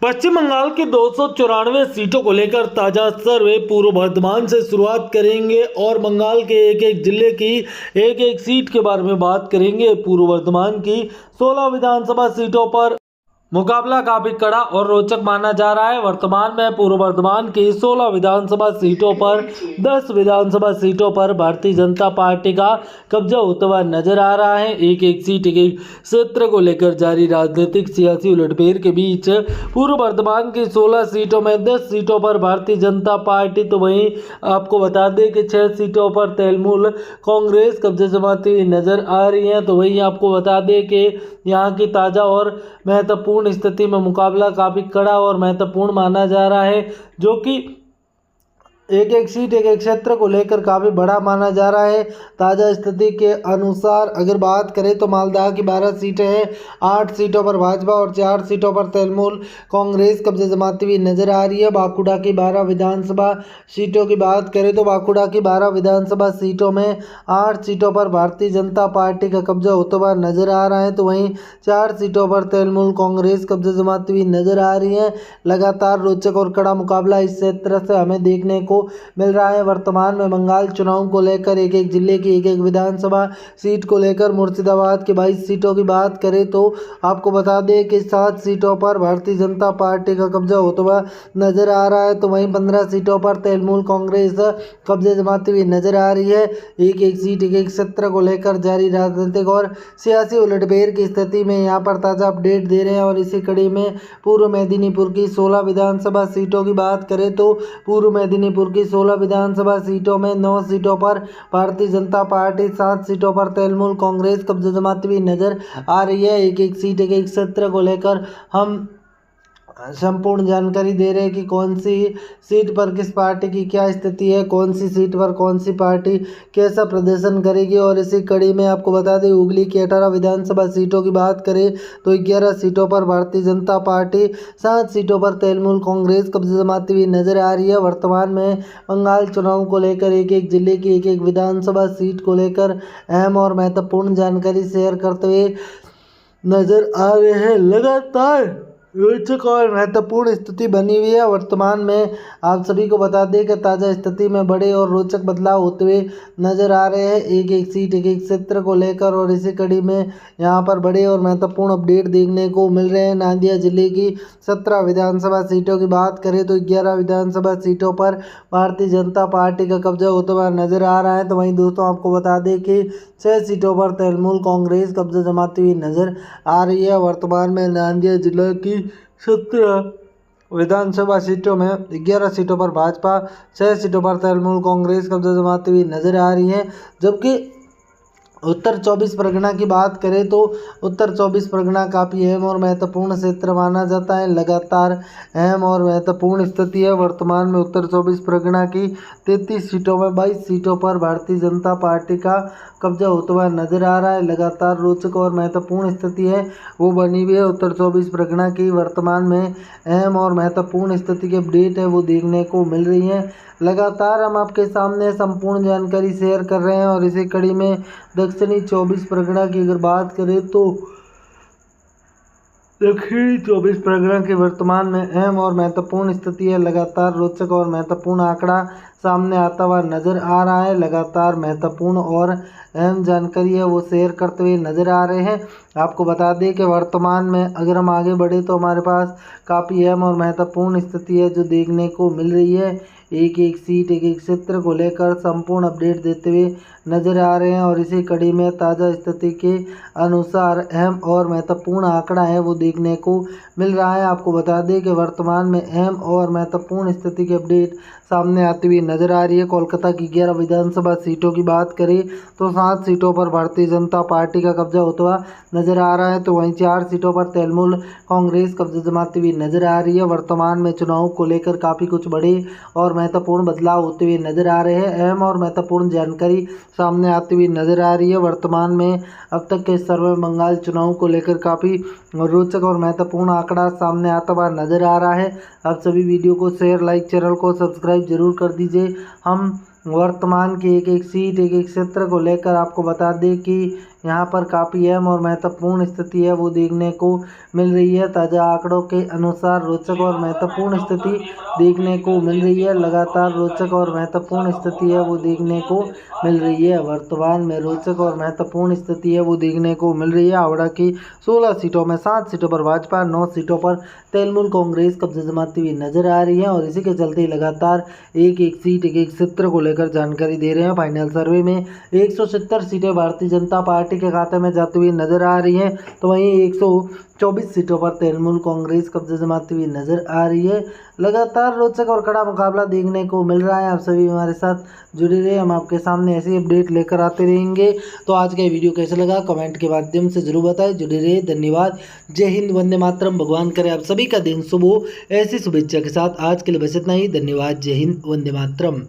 पश्चिम बंगाल की 294 सीटों को लेकर ताजा सर्वे पूर्व वर्धमान से शुरुआत करेंगे और बंगाल के एक एक जिले की एक एक सीट के बारे में बात करेंगे। पूर्व वर्धमान की 16 विधानसभा सीटों पर मुकाबला काफी कड़ा और रोचक माना जा रहा है। वर्तमान में पूर्व वर्धमान की 16 विधानसभा सीटों पर 10 विधानसभा सीटों पर भारतीय जनता पार्टी का कब्जा होता हुआ नजर आ रहा है। एक एक सीट एक एक क्षेत्र को लेकर जारी राजनीतिक सियासी उलटफेर के बीच पूर्व वर्धमान की 16 सीटों में 10 सीटों पर भारतीय जनता पार्टी तो वहीं आपको बता दें कि 6 सीटों पर तृणमूल कांग्रेस कब्जा जमाती हुई नजर आ रही है। तो वहीं आपको बता दें कि यहाँ की ताज़ा और महत्वपूर्ण स्थिति में मुकाबला काफ़ी कड़ा और महत्वपूर्ण माना जा रहा है, जो कि एक एक सीट एक एक क्षेत्र को लेकर काफ़ी बड़ा माना जा रहा है। ताज़ा स्थिति के अनुसार अगर बात करें तो मालदा की 12 सीटें हैं, 8 सीटों पर भाजपा और 4 सीटों पर तृणमूल कांग्रेस कब्जा जमाती हुई नजर आ रही है। बांकुड़ा की 12 विधानसभा सीटों की बात करें तो बांकुड़ा की 12 विधानसभा सीटों में 8 सीटों पर भारतीय जनता पार्टी का कब्जा होता हुआ नजर आ रहा है, तो वहीं 4 सीटों पर तृणमूल कांग्रेस कब्जा जमाती हुई नजर आ रही है। लगातार रोचक और कड़ा मुकाबला इस क्षेत्र से हमें देखने को मिल रहा है। वर्तमान में बंगाल चुनाव को लेकर एक एक जिले की एक एक विधानसभा सीट को लेकर मुर्शिदाबाद की 22 सीटों की बात करें तो आपको बता दें कि 7 सीटों पर भारतीय जनता पार्टी का कब्जा होता हुआ नजर आ रहा है, तो वहीं 15 सीटों पर तृणमूल कांग्रेस कब्जा जमाती हुई नजर आ रही है। एक एक सीट एक एक क्षेत्र को लेकर जारी राजनीतिक और सियासी उलटफेर की स्थिति में यहाँ पर ताज़ा अपडेट दे रहे हैं। और इसी कड़ी में पूर्व मेदिनीपुर की 16 विधानसभा सीटों की बात करें तो पूर्व मेदिनीपुर की 16 विधानसभा सीटों में 9 सीटों पर भारतीय जनता पार्टी, 7 सीटों पर तृणमूल कांग्रेस कब्जा जमाती हुई नजर आ रही है। एक एक सीट एक एक क्षेत्र को लेकर हम संपूर्ण जानकारी दे रहे हैं कि कौन सी सीट पर किस पार्टी की क्या स्थिति है, कौन सी सीट पर कौन सी पार्टी कैसा प्रदर्शन करेगी। और इसी कड़ी में आपको बता दें हुगली की 18 विधानसभा सीटों की बात करें तो 11 सीटों पर भारतीय जनता पार्टी, 7 सीटों पर तृणमूल कांग्रेस कब्जा जमाती हुई नजर आ रही है। वर्तमान में बंगाल चुनाव को लेकर एक एक जिले की एक एक विधानसभा सीट को लेकर अहम और महत्वपूर्ण जानकारी शेयर करते हुए नजर आ रहे हैं। लगातार रोचक और महत्वपूर्ण स्थिति बनी हुई है। वर्तमान में आप सभी को बता दें कि ताज़ा स्थिति में बड़े और रोचक बदलाव होते हुए नजर आ रहे हैं एक एक सीट एक एक क्षेत्र को लेकर। और इसी कड़ी में यहाँ पर बड़े और महत्वपूर्ण अपडेट देखने को मिल रहे हैं। नादिया जिले की 17 विधानसभा सीटों की बात करें तो 11 विधानसभा सीटों पर भारतीय जनता पार्टी का कब्जा होता हुआ नजर आ रहा है, तो वहीं दोस्तों आपको बता दें कि 6 सीटों पर तृणमूल कांग्रेस कब्जा जमाती हुई नजर आ रही है। वर्तमान में नादिया जिला की 17 विधानसभा सीटों में 11 सीटों पर भाजपा, 6 सीटों पर तृणमूल कांग्रेस कब्जा जमाती हुई नजर आ रही है। जबकि उत्तर 24 परगना की बात करें तो उत्तर 24 परगना काफ़ी अहम और महत्वपूर्ण क्षेत्र माना जाता है। लगातार अहम और महत्वपूर्ण स्थिति है। वर्तमान में उत्तर 24 परगना की 33 सीटों में 22 सीटों पर भारतीय जनता पार्टी का कब्जा होता हुआ नजर आ रहा है। लगातार रोचक और महत्वपूर्ण स्थिति है वो बनी हुई है उत्तर 24 परगना की। वर्तमान में अहम और महत्वपूर्ण स्थिति की अपडेट है वो देखने को मिल रही है। लगातार हम आपके सामने संपूर्ण जानकारी शेयर कर रहे हैं। और इसी कड़ी में दक्षिणी 24 परगना की अगर बात करें तो दक्षिणी 24 परगना की वर्तमान में अहम और महत्वपूर्ण स्थिति है। लगातार रोचक और महत्वपूर्ण आंकड़ा सामने आता हुआ नजर आ रहा है। लगातार महत्वपूर्ण और अहम जानकारी है वो शेयर करते हुए नजर आ रहे हैं। आपको बता दें कि वर्तमान में अगर हम आगे बढ़े तो हमारे पास काफ़ी अहम और महत्वपूर्ण स्थिति है जो देखने को मिल रही है। एक एक सीट एक एक क्षेत्र को लेकर संपूर्ण अपडेट देते हुए नजर आ रहे हैं। और इसी कड़ी में ताज़ा स्थिति के अनुसार अहम और महत्वपूर्ण आंकड़ा है वो देखने को मिल रहा है। आपको बता दें कि वर्तमान में अहम और महत्वपूर्ण स्थिति की अपडेट सामने आती हुई नजर आ रही है। कोलकाता की 11 विधानसभा सीटों की बात करें तो 7 सीटों पर भारतीय जनता पार्टी का कब्जा होता हुआ नजर आ रहा है, तो वहीं 4 सीटों पर तृणमूल कांग्रेस कब्जा जमाती हुई नजर आ रही है। वर्तमान में चुनाव को लेकर काफ़ी कुछ बड़े और महत्वपूर्ण बदलाव होते हुए नजर आ रहे हैं। अहम और महत्वपूर्ण जानकारी सामने आती हुई नजर आ रही है। वर्तमान में अब तक के सर्वे में बंगाल चुनाव को लेकर काफ़ी रोचक और महत्वपूर्ण आंकड़ा सामने आता हुआ नजर आ रहा है। आप सभी वीडियो को शेयर, लाइक, चैनल को सब्सक्राइब जरूर कर दीजिए। हम वर्तमान की एक एक सीट एक एक क्षेत्र को लेकर आपको बता दें कि यहाँ पर काफ़ी अहम और महत्वपूर्ण स्थिति है वो देखने को मिल रही है। ताज़ा आंकड़ों के अनुसार रोचक और महत्वपूर्ण स्थिति देखने को मिल रही है। लगातार रोचक और महत्वपूर्ण स्थिति है वो देखने को मिल रही है। वर्तमान में रोचक और महत्वपूर्ण स्थिति है वो देखने को मिल रही है। हावड़ा की 16 सीटों में 7 सीटों पर भाजपा, 9 सीटों पर तृणमूल कांग्रेस कब्जा जमाती हुई नजर आ रही है और इसी के चलते लगातार एक एक सीट, एक एक क्षेत्र को लेकर जानकारी दे रहे हैं। फाइनल सर्वे में 170 सीटें भारतीय जनता पार्टी के खाते में जाती हुई नजर आ रही हैं, तो वहीं 124 सीटों पर तृणमूल कांग्रेस कब्जा जमाती हुई नजर आ रही है। लगातार रोचक और कड़ा मुकाबला देखने को मिल रहा है। आप सभी हमारे साथ जुड़े रहे, हम आपके सामने ऐसी अपडेट लेकर आते रहेंगे। तो आज का वीडियो कैसा लगा कमेंट के माध्यम से जरूर बताएं। जुड़े रहे, धन्यवाद। जय हिंद, वंदे मातरम। भगवान करे आप सभी का दिन शुभ हो। ऐसी शुभेच्छा के साथ आज के लिए बस इतना ही। धन्यवाद। जय हिंद, वंदे मातरम।